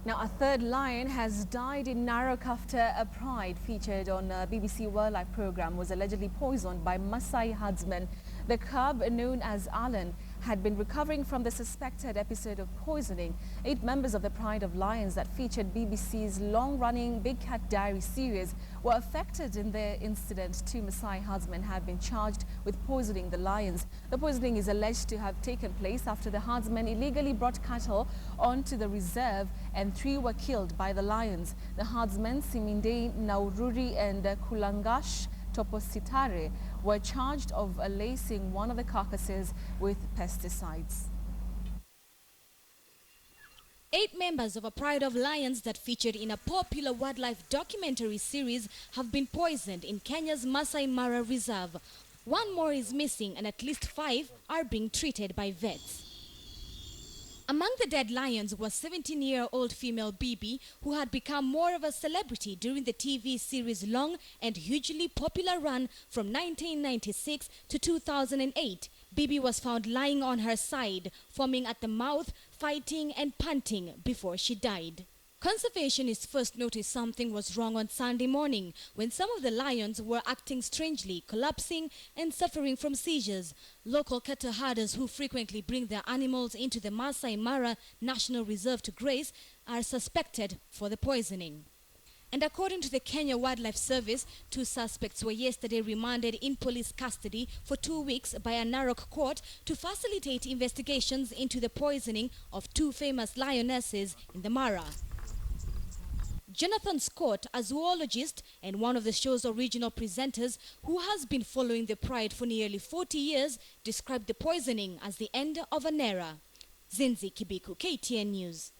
Now, a third lion has died in Narok after a pride featured on a BBC Wildlife program was allegedly poisoned by Maasai herdsmen. The cub, known as Alan, had been recovering from the suspected episode of poisoning. 8 members of the Pride of Lions that featured BBC's long-running Big Cat Diary series were affected in the incident. 2 Maasai herdsmen have been charged with poisoning the lions. The poisoning is alleged to have taken place after the herdsmen illegally brought cattle onto the reserve and 3 were killed by the lions. The herdsmen, Simindei, Naururi and Kulangash, Toposatare, were charged of lacing one of the carcasses with pesticides. 8 members of a Pride of Lions that featured in a popular wildlife documentary series have been poisoned in Kenya's Masai Mara Reserve. 1 more is missing and at least 5 are being treated by vets. Among the dead lions was 17-year-old female Bibi, who had become more of a celebrity during the TV series' long and hugely popular run from 1996 to 2008. Bibi was found lying on her side, foaming at the mouth, fighting and panting before she died. Conservationists first noticed something was wrong on Sunday morning when some of the lions were acting strangely, collapsing and suffering from seizures. Local cattle herders who frequently bring their animals into the Masai Mara National Reserve to graze are suspected for the poisoning. And according to the Kenya Wildlife Service, 2 suspects were yesterday remanded in police custody for 2 weeks by a Narok court to facilitate investigations into the poisoning of 2 famous lionesses in the Mara. Jonathan Scott, a zoologist and one of the show's original presenters who has been following the Pride for nearly 40 years, described the poisoning as the end of an era. Zinzi Kibiku, KTN News.